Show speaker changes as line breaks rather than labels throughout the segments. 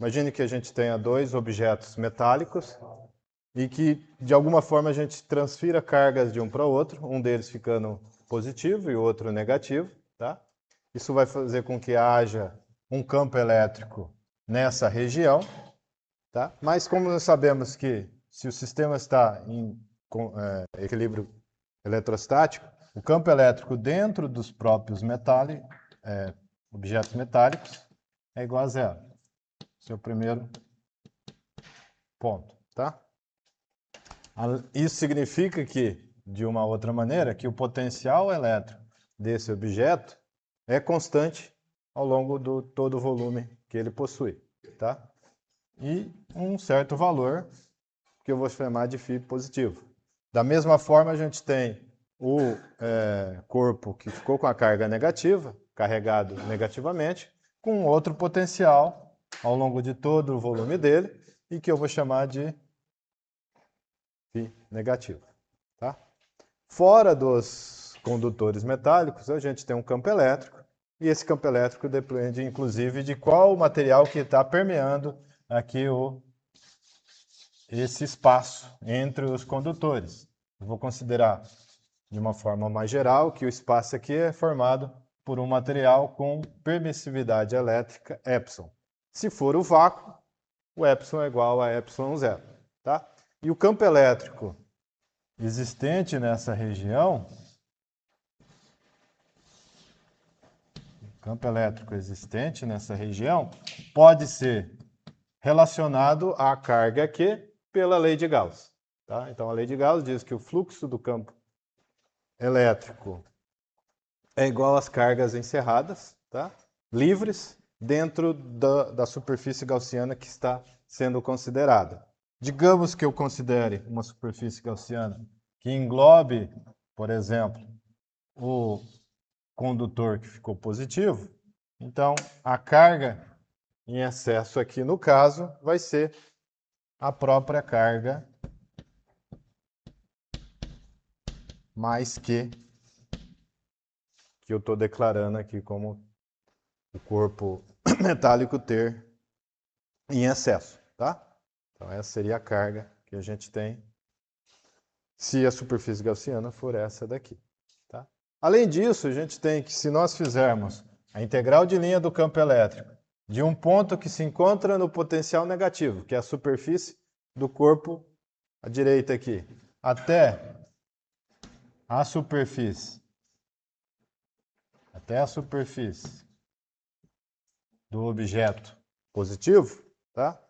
Imagine que a gente tenha dois objetos metálicos e que, de alguma forma, a gente transfira cargas de um para o outro, um deles ficando positivo e o outro negativo. Tá? Isso vai fazer com que haja um campo elétrico nessa região. Tá? Mas como nós sabemos que se o sistema está em equilíbrio eletrostático, o campo elétrico dentro dos próprios objetos metálicos é igual a zero. Esse é o primeiro ponto. Tá? Isso significa que, de uma outra maneira, que o potencial elétrico desse objeto é constante ao longo do todo o volume que ele possui. Tá? E um certo valor que eu vou chamar de φ positivo. Da mesma forma, a gente tem o corpo que ficou com a carga negativa, carregado negativamente, com outro potencial ao longo de todo o volume dele, e que eu vou chamar de φ negativo. Tá? Fora dos condutores metálicos, a gente tem um campo elétrico, e esse campo elétrico depende, inclusive, de qual material que está permeando aqui esse espaço entre os condutores. Eu vou considerar, de uma forma mais geral, que o espaço aqui é formado por um material com permissividade elétrica epsilon. Se for o vácuo, o epsilon é igual a epsilon zero. Tá? E o campo elétrico existente nessa região, pode ser relacionado à carga Q pela lei de Gauss. Tá? Então, a lei de Gauss diz que o fluxo do campo elétrico é igual às cargas encerradas, tá? Livres, dentro da superfície gaussiana que está sendo considerada. Digamos que eu considere uma superfície gaussiana que englobe, por exemplo, o condutor que ficou positivo. Então, a carga em excesso aqui, no caso, vai ser a própria carga mais que eu estou declarando aqui como o corpo metálico ter em excesso. Tá? Então, essa seria a carga que a gente tem se a superfície gaussiana for essa daqui. Tá? Além disso, a gente tem que, se nós fizermos a integral de linha do campo elétrico de um ponto que se encontra no potencial negativo, que é a superfície do corpo à direita aqui, até a superfície do objeto positivo, tá?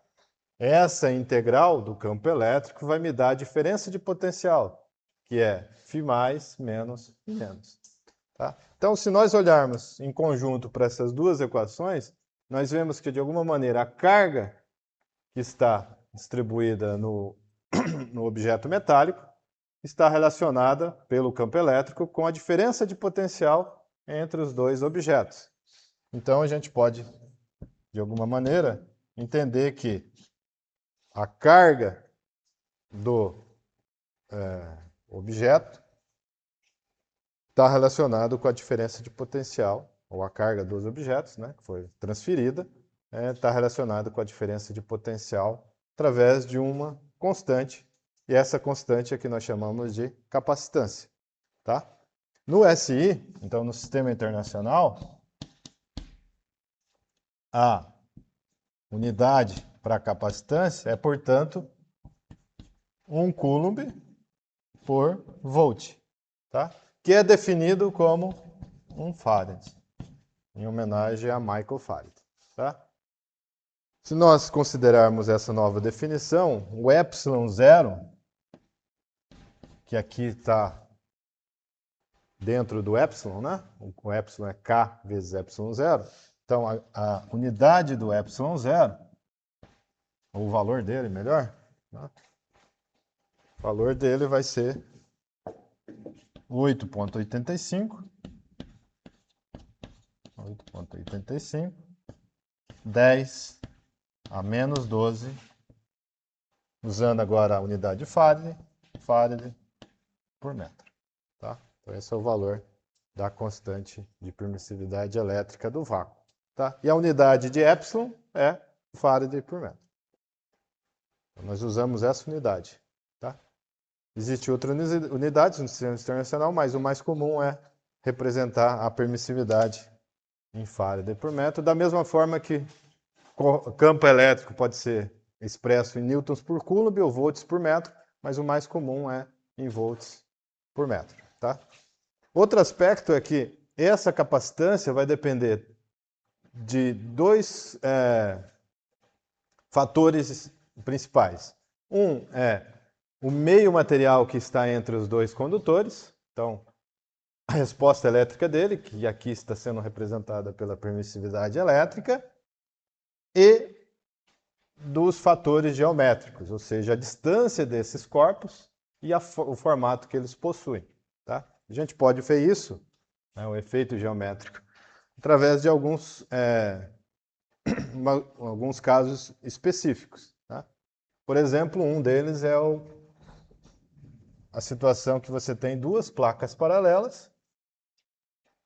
Essa integral do campo elétrico vai me dar a diferença de potencial, que é φ mais menos φ menos. Tá? Então, se nós olharmos em conjunto para essas duas equações, nós vemos que, de alguma maneira, a carga que está distribuída no objeto metálico está relacionada pelo campo elétrico com a diferença de potencial entre os dois objetos. Então, a gente pode, de alguma maneira, entender que a carga do objeto está relacionado com a diferença de potencial, ou a carga dos objetos, né, que foi transferida, está relacionado com a diferença de potencial através de uma constante, e essa constante é que nós chamamos de capacitância. Tá? No SI, então no Sistema Internacional, a unidade para capacitância é, portanto, 1 Coulomb por volt, tá? Que é definido como 1 Farad, em homenagem a Michael Farad. Tá? Se nós considerarmos essa nova definição, o epsilon zero, que aqui está dentro do epsilon, né? O epsilon é K vezes epsilon zero. Então, a unidade do epsilon zero, ou o valor dele, melhor, né? O valor dele vai ser 8,85, 10 a menos 12, usando agora a unidade Farad por metro. Tá? Então, esse é o valor da constante de permissividade elétrica do vácuo. Tá? E a unidade de epsilon é Faraday por metro. Então, nós usamos essa unidade. Tá? Existem outras unidades no sistema internacional, mas o mais comum é representar a permissividade em Faraday por metro, da mesma forma que o campo elétrico pode ser expresso em newtons por coulomb ou volts por metro, mas o mais comum é em volts por metro. Tá? Outro aspecto é que essa capacitância vai depender de dois fatores principais. Um é o meio material que está entre os dois condutores, então a resposta elétrica dele, que aqui está sendo representada pela permissividade elétrica, e dos fatores geométricos, ou seja, a distância desses corpos e o formato que eles possuem. Tá? A gente pode ver isso, né, o efeito geométrico, através de alguns casos específicos. Tá? Por exemplo, um deles é a situação que você tem duas placas paralelas.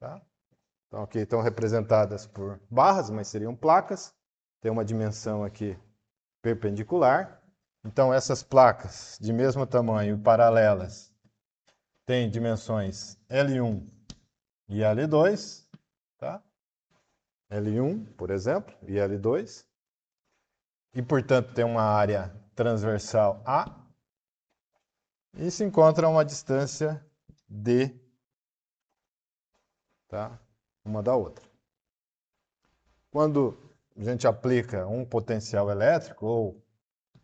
Tá? Então, aqui estão representadas por barras, mas seriam placas. Tem uma dimensão aqui perpendicular. Então, essas placas de mesmo tamanho, paralelas, têm dimensões L1 e L2. Tá? L1, por exemplo, e L2. E, portanto, tem uma área transversal A. E se encontra uma distância D, tá? Uma da outra. Quando a gente aplica um potencial elétrico, ou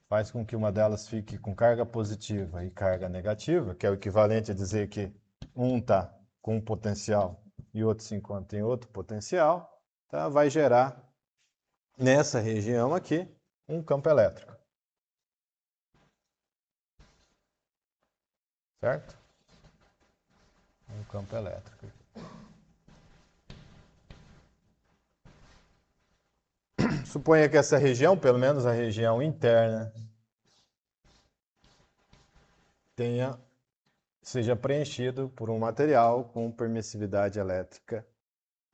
faz com que uma delas fique com carga positiva e carga negativa, que é o equivalente a dizer que um está com um potencial e outro se encontra em outro potencial, tá? Vai gerar, nessa região aqui, um campo elétrico. Certo? Um campo elétrico. Suponha que essa região, pelo menos a região interna, seja preenchido por um material com permissividade elétrica,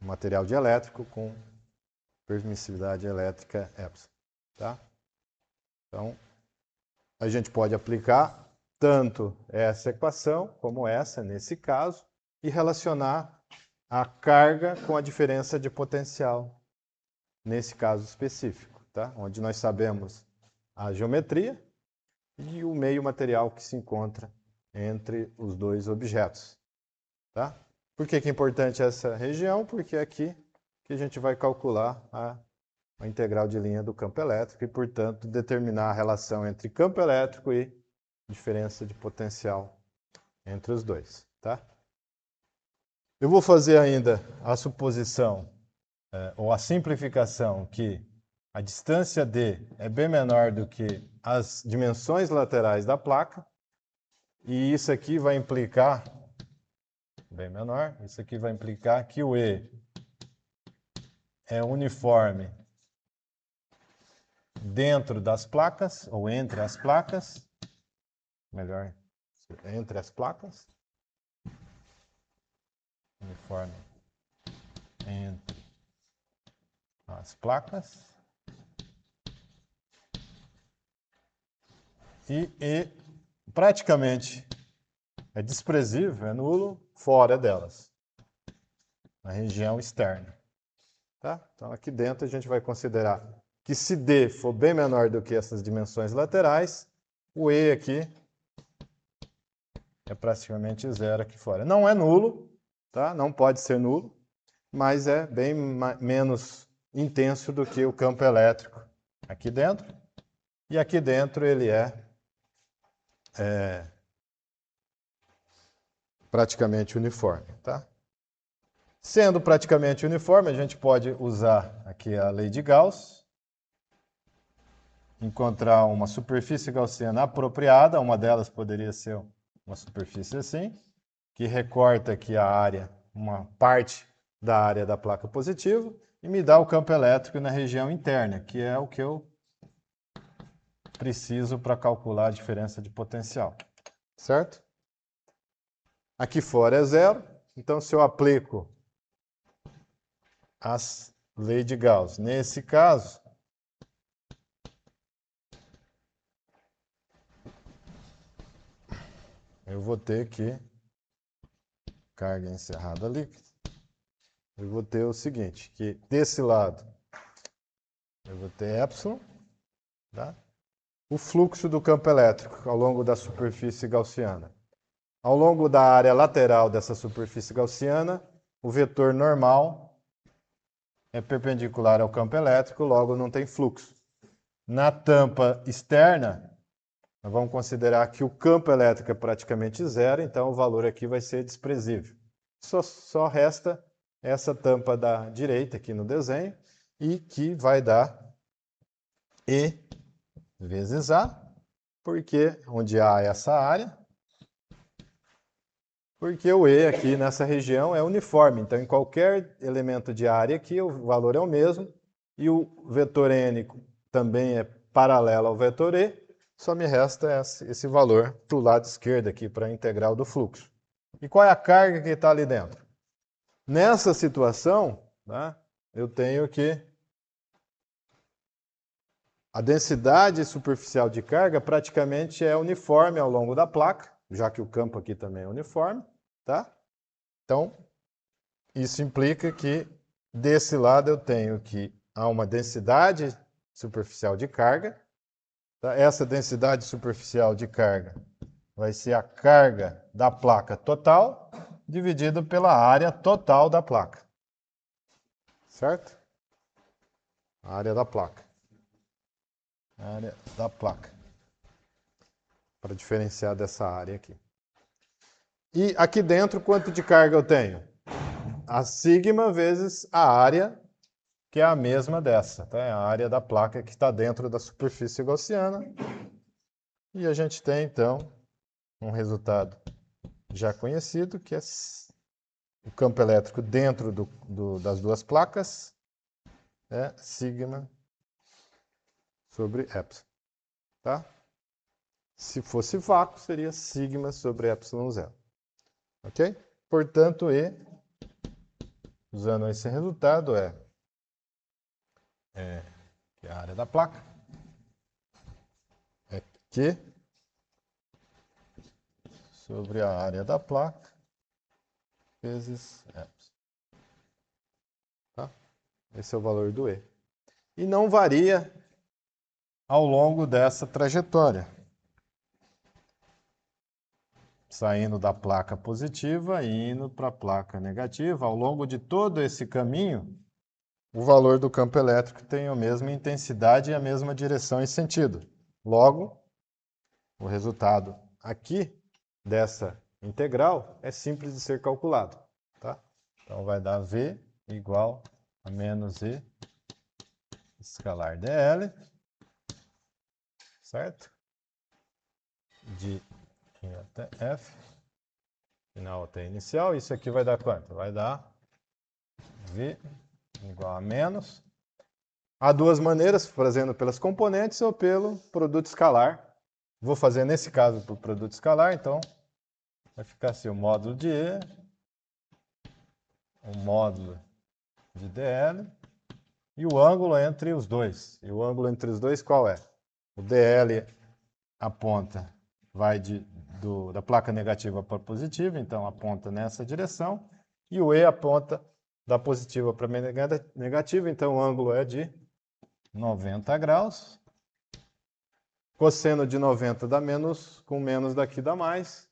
um material dielétrico com permissividade elétrica epsilon. Tá? Então, a gente pode aplicar tanto essa equação como essa, nesse caso, e relacionar a carga com a diferença de potencial, nesse caso específico, tá? Onde nós sabemos a geometria e o meio material que se encontra entre os dois objetos. Tá? Por que é importante essa região? Porque é aqui que a gente vai calcular a integral de linha do campo elétrico e, portanto, determinar a relação entre campo elétrico e diferença de potencial entre os dois. Tá? Eu vou fazer ainda a suposição, ou a simplificação, que a distância D é bem menor do que as dimensões laterais da placa, e isso aqui vai implicar, bem menor, isso aqui vai implicar que o E é uniforme dentro das placas, ou entre as placas, melhor, entre as placas, uniforme entre as placas, e praticamente é desprezível, é nulo, fora delas, na região externa. Tá? Então, aqui dentro a gente vai considerar que se D for bem menor do que essas dimensões laterais, o E aqui é praticamente zero aqui fora. Não é nulo, tá? Não pode ser nulo, mas é bem menos intenso do que o campo elétrico aqui dentro. E aqui dentro ele é praticamente uniforme. Tá? Sendo praticamente uniforme, a gente pode usar aqui a lei de Gauss, encontrar uma superfície gaussiana apropriada, uma delas poderia ser uma superfície assim, que recorta aqui a área, uma parte da área da placa positiva, e me dá o campo elétrico na região interna, que é o que eu preciso para calcular a diferença de potencial. Certo? Aqui fora é zero, então se eu aplico a lei de Gauss, nesse caso, eu vou ter que carga encerrada líquida. Eu vou ter o seguinte, que desse lado eu vou ter epsilon, tá? O fluxo do campo elétrico ao longo da superfície gaussiana. Ao longo da área lateral dessa superfície gaussiana, o vetor normal é perpendicular ao campo elétrico, logo não tem fluxo. Na tampa externa, nós vamos considerar que o campo elétrico é praticamente zero, então o valor aqui vai ser desprezível. Só resta essa tampa da direita aqui no desenho, e que vai dar E vezes A, porque onde A é essa área, porque o E aqui nessa região é uniforme, então em qualquer elemento de área aqui o valor é o mesmo, e o vetor N também é paralelo ao vetor E, só me resta esse valor para o lado esquerdo aqui, para a integral do fluxo. E qual é a carga que está ali dentro? Nessa situação, tá, eu tenho que a densidade superficial de carga praticamente é uniforme ao longo da placa, já que o campo aqui também é uniforme, tá? Então, isso implica que desse lado eu tenho que há uma densidade superficial de carga, tá? Essa densidade superficial de carga vai ser a carga da placa total dividido pela área total da placa. Certo? A área da placa. A área da placa. Para diferenciar dessa área aqui. E aqui dentro, quanto de carga eu tenho? A sigma vezes a área, que é a mesma dessa, tá? É a área da placa que está dentro da superfície gaussiana. E a gente tem, então, um resultado já conhecido, que é o campo elétrico dentro das duas placas é sigma sobre epsilon, tá? Se fosse vácuo, seria sigma sobre epsilon zero. Ok? Portanto, E, usando esse resultado, que é a área da placa, é Q sobre a área da placa vezes epsilon. Tá? Esse é o valor do E. E não varia ao longo dessa trajetória. Saindo da placa positiva e indo para a placa negativa, ao longo de todo esse caminho, o valor do campo elétrico tem a mesma intensidade e a mesma direção e sentido. Logo, o resultado aqui dessa integral é simples de ser calculado. Tá? Então vai dar V igual a menos E escalar dl, certo? De I até F, final até inicial. Isso aqui vai dar quanto? Vai dar V igual a menos. Há duas maneiras, fazendo pelas componentes ou pelo produto escalar. Vou fazer nesse caso por produto escalar, então vai ficar assim, o módulo de E, o módulo de dl e o ângulo entre os dois. E o ângulo entre os dois qual é? O dl aponta, vai da placa negativa para a positiva, então aponta nessa direção, e o E aponta da positiva para a negativa, então o ângulo é de 90 graus. Cosseno de 90 dá menos, com menos daqui dá mais.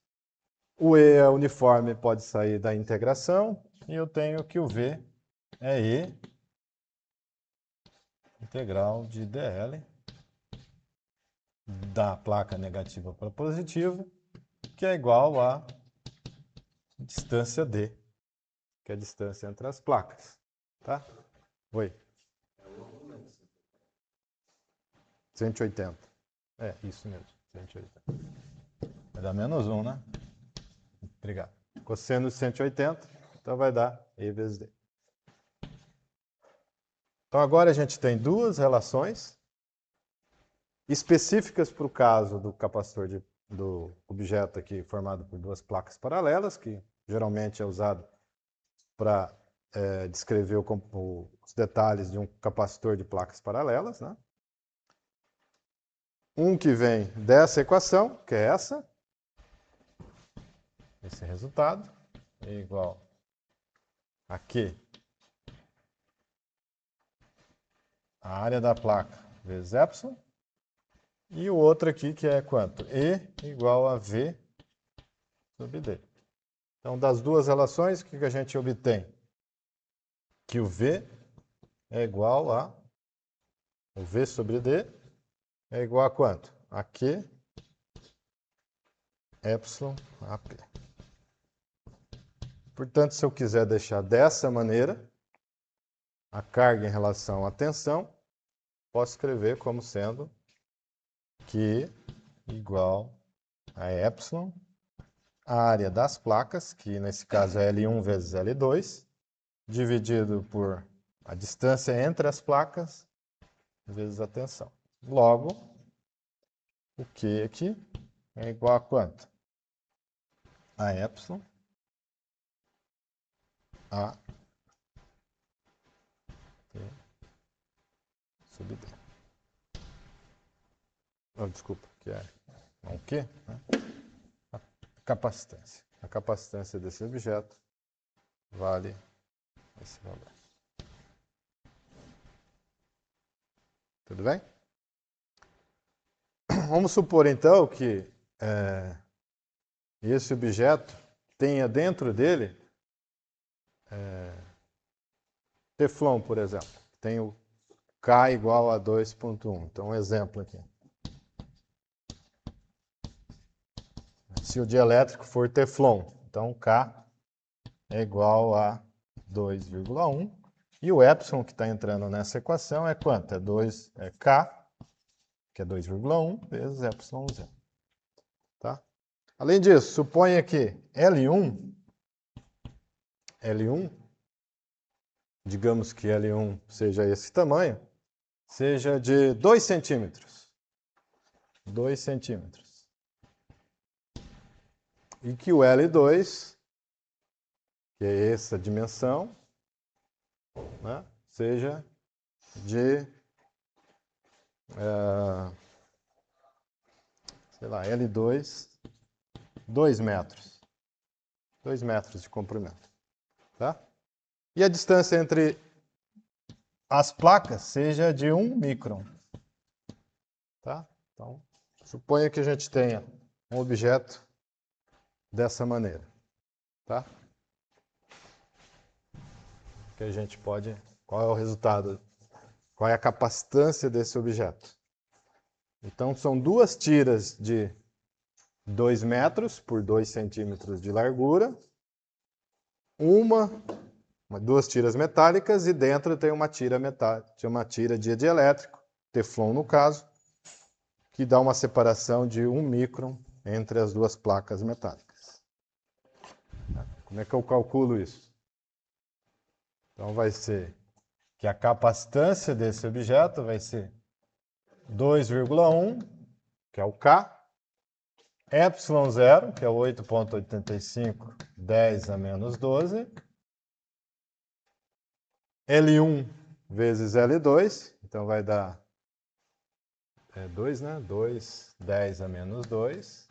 O E é uniforme, pode sair da integração, e eu tenho que o V é E integral de dl da placa negativa para positiva, que é igual a distância D, que é a distância entre as placas. Tá? Oi. 180. É, isso mesmo, 180. Vai dar menos 1, né? Obrigado. Cosseno de 180, então vai dar E vezes D. Então agora a gente tem duas relações específicas para o caso do capacitor do objeto aqui formado por duas placas paralelas, que geralmente é usado para descrever os detalhes de um capacitor de placas paralelas, né? Um que vem dessa equação, que é essa, esse resultado é igual a Q, a área da placa, vezes epsilon. E o outro aqui que é quanto? E igual a V sobre D. Então, das duas relações, o que a gente obtém? Que o V é igual a... O V sobre D é igual a quanto? A Q epsilon AP. Portanto, se eu quiser deixar dessa maneira, a carga em relação à tensão, posso escrever como sendo Q igual a epsilon, a área das placas, que nesse caso é L1 vezes L2, dividido por a distância entre as placas, vezes a tensão. Logo, o Q aqui é igual a quanto? A epsilon a T sobre D. Oh, desculpa, que é o Q, né? A capacitância. A capacitância desse objeto vale esse valor. Tudo bem? Vamos supor, então, que esse objeto tenha dentro dele Teflon, por exemplo. Tem o K igual a 2,1. Então, um exemplo aqui. Se o dielétrico for Teflon, então K é igual a 2,1. E o epsilon que está entrando nessa equação é quanto? É K, que é 2,1, vezes epsilon 0. Tá? Além disso, suponha que L1, digamos que L1 seja esse tamanho, seja de 2 centímetros. 2 centímetros. E que o L2, que é essa dimensão, né, seja de, sei lá, L2, 2 metros. 2 metros de comprimento. Tá? E a distância entre as placas seja de 1 micron. Tá? Então, suponha que a gente tenha um objeto dessa maneira. Tá? Que a gente pode... Qual é o resultado? Qual é a capacitância desse objeto? Então, são duas tiras de 2 metros por 2 centímetros de largura. Duas tiras metálicas e dentro tem uma tira metálica, uma tira de dielétrico, Teflon no caso, que dá uma separação de 1 micron entre as duas placas metálicas. Como é que eu calculo isso? Então vai ser que a capacitância desse objeto vai ser 2,1, que é o K, epsilon 0, que é 8,85, 10 a menos 12, L1 vezes L2, então vai dar 2, né? 2, 10 a menos 2,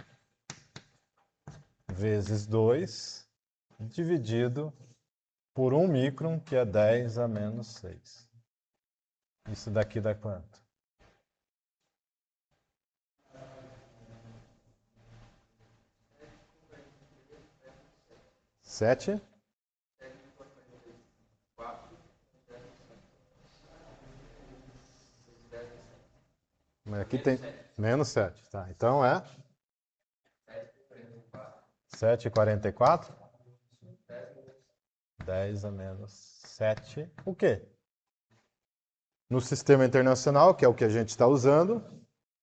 vezes 2, dividido por 1 micron, que é 10 a menos 6. Isso daqui dá quanto? 7? Mas aqui tem menos 7. Tá, então é 7,44? 10 a menos 7. O quê? No sistema internacional, que é o que a gente está usando,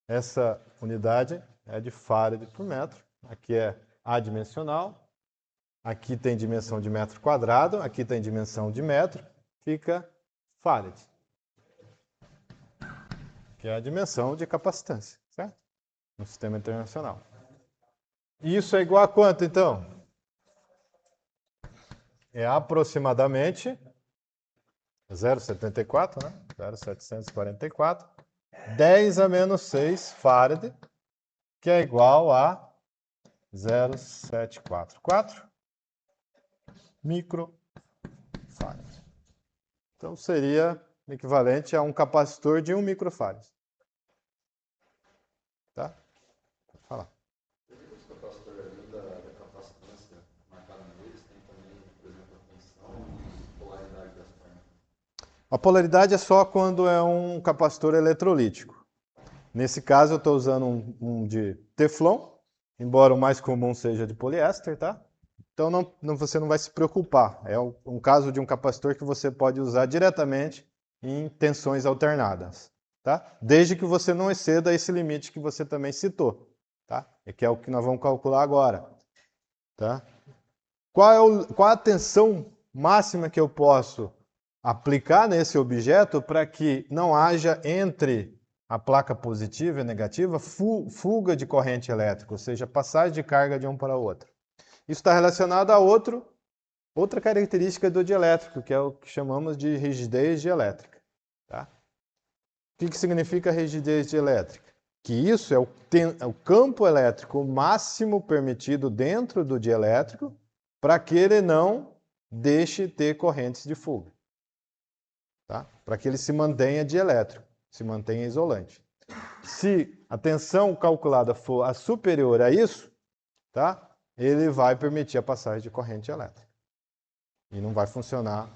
essa unidade é de farad por metro. Aqui é adimensional. Aqui tem dimensão de metro quadrado. Aqui tem dimensão de metro. Fica farad, que é a dimensão de capacitância, certo? No sistema internacional. E isso é igual a quanto, então? É aproximadamente 0,74, né? 0,744. 10 a menos 6 farad, que é igual a 0,744 microfarads. Então, seria equivalente a um capacitor de 1 microfarad. Tá? Pode falar.
Os capacitores, além da capacitância marcada neles, tem também, por exemplo, a tensão e polaridade das formas.
A polaridade é só quando é um capacitor eletrolítico. Nesse caso, eu estou usando um de Teflon, embora o mais comum seja de poliéster, tá? Então, você não vai se preocupar. É um caso de um capacitor que você pode usar diretamente em tensões alternadas, tá? Desde que você não exceda esse limite que você também citou, tá? E que é o que nós vamos calcular agora, tá? Qual a tensão máxima que eu posso aplicar nesse objeto para que não haja entre a placa positiva e negativa fuga de corrente elétrica, ou seja, passagem de carga de um para o outro? Isso está relacionado a outra característica do dielétrico, que é o que chamamos de rigidez dielétrica. Tá? O que significa rigidez dielétrica? Que isso é o campo elétrico máximo permitido dentro do dielétrico para que ele não deixe ter correntes de fuga. Tá? Para que ele se mantenha dielétrico, se mantenha isolante. Se a tensão calculada for a superior a isso, tá? Ele vai permitir a passagem de corrente elétrica. E não vai funcionar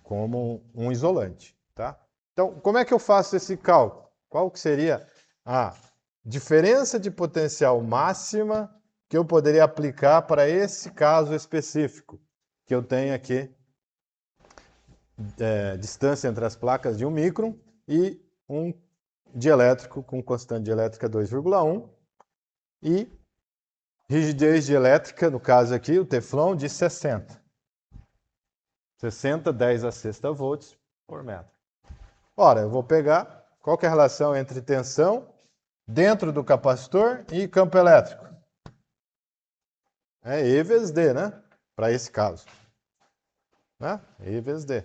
como um isolante. Tá? Então, como é que eu faço esse cálculo? Qual que seria a diferença de potencial máxima que eu poderia aplicar para esse caso específico? Que eu tenho aqui distância entre as placas de 1 micron e um dielétrico com constante dielétrica 2,1 e rigidez dielétrica, no caso aqui, o Teflon, de 60. 60, 10 a sexta volts por metro. Ora, eu vou pegar qual que é a relação entre tensão dentro do capacitor e campo elétrico. É E vezes D, né? Para esse caso. Né? E vezes D.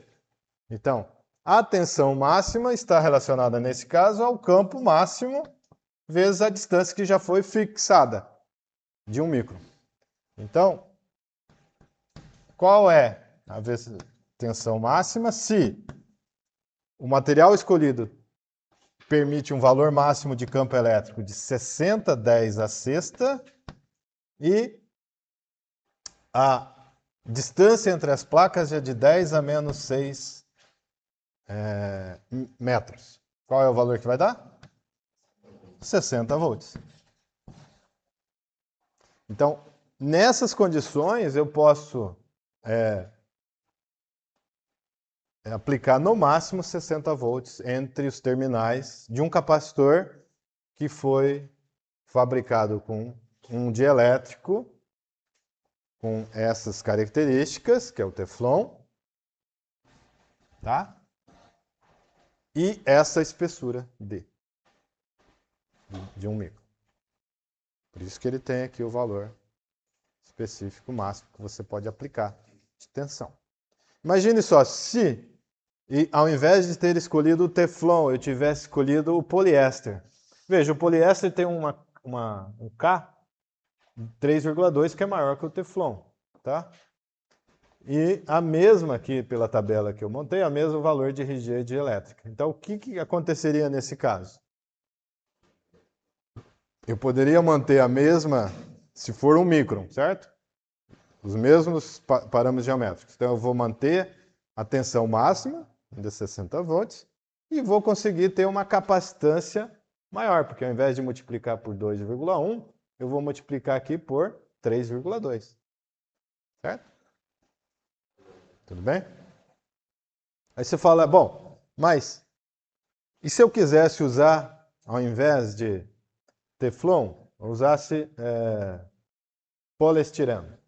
Então, a tensão máxima está relacionada, nesse caso, ao campo máximo vezes a distância que já foi fixada, de 1 micron. Então, qual é a tensão máxima se o material escolhido permite um valor máximo de campo elétrico de 60, 10 a sexta e a distância entre as placas é de 10 a menos 6 metros. Qual é o valor que vai dar? 60 volts. Então, nessas condições, eu posso aplicar no máximo 60 volts entre os terminais de um capacitor que foi fabricado com um dielétrico com essas características, que é o Teflon, tá? E essa espessura de 1 micron. Por isso que ele tem aqui o valor específico máximo que você pode aplicar de tensão. Imagine só, se ao invés de ter escolhido o Teflon, eu tivesse escolhido o poliéster. Veja, o poliéster tem um K 3,2 que é maior que o Teflon, tá? E a mesma aqui, pela tabela que eu montei, a mesmo valor de rigidez elétrica. Então, o que aconteceria nesse caso? Eu poderia manter a mesma, se for 1 micron, certo? Os mesmos parâmetros geométricos. Então, eu vou manter a tensão máxima, de 60 volts, e vou conseguir ter uma capacitância maior, porque ao invés de multiplicar por 2,1, eu vou multiplicar aqui por 3,2. Certo? Tudo bem? Aí você fala, bom, mas e se eu quisesse usar, ao invés de Teflon, usasse poliestireno?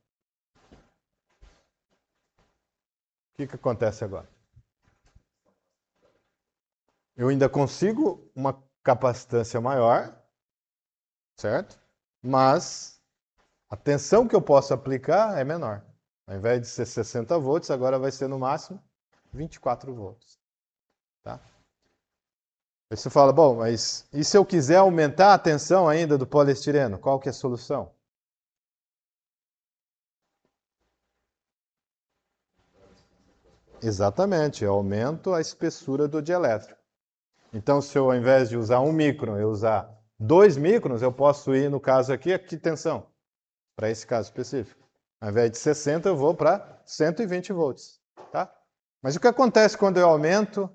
O que acontece agora? Eu ainda consigo uma capacitância maior, certo? Mas a tensão que eu posso aplicar é menor. Ao invés de ser 60 volts, agora vai ser no máximo 24 volts. Tá? Aí você fala, bom, mas e se eu quiser aumentar a tensão ainda do poliestireno? Qual que é a solução? Exatamente, eu aumento a espessura do dielétrico. Então, se eu, ao invés de usar 1 micron, eu usar 2 microns, eu posso ir, no caso aqui, a que tensão? Para esse caso específico. Ao invés de 60, eu vou para 120 volts. Tá? Mas o que acontece quando eu aumento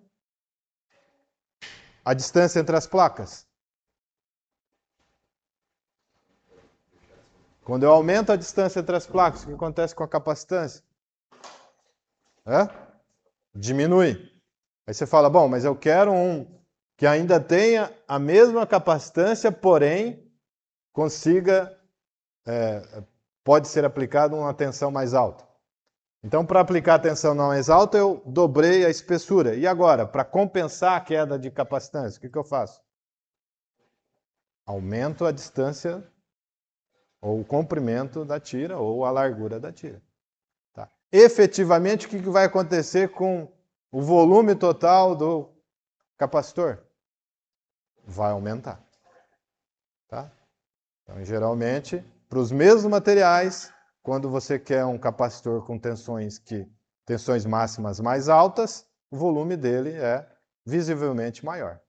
a distância entre as placas? Quando eu aumento a distância entre as placas, o que acontece com a capacitância? Diminui. Aí você fala, bom, mas eu quero um que ainda tenha a mesma capacitância, porém consiga, pode ser aplicado uma tensão mais alta. Então, para aplicar a tensão não mais alta, eu dobrei a espessura. E agora, para compensar a queda de capacitância, o que eu faço? Aumento a distância ou o comprimento da tira ou a largura da tira. Tá? Efetivamente, o que vai acontecer com o volume total do capacitor? Vai aumentar. Tá? Então, geralmente, para os mesmos materiais, quando você quer um capacitor com tensões máximas mais altas, o volume dele é visivelmente maior.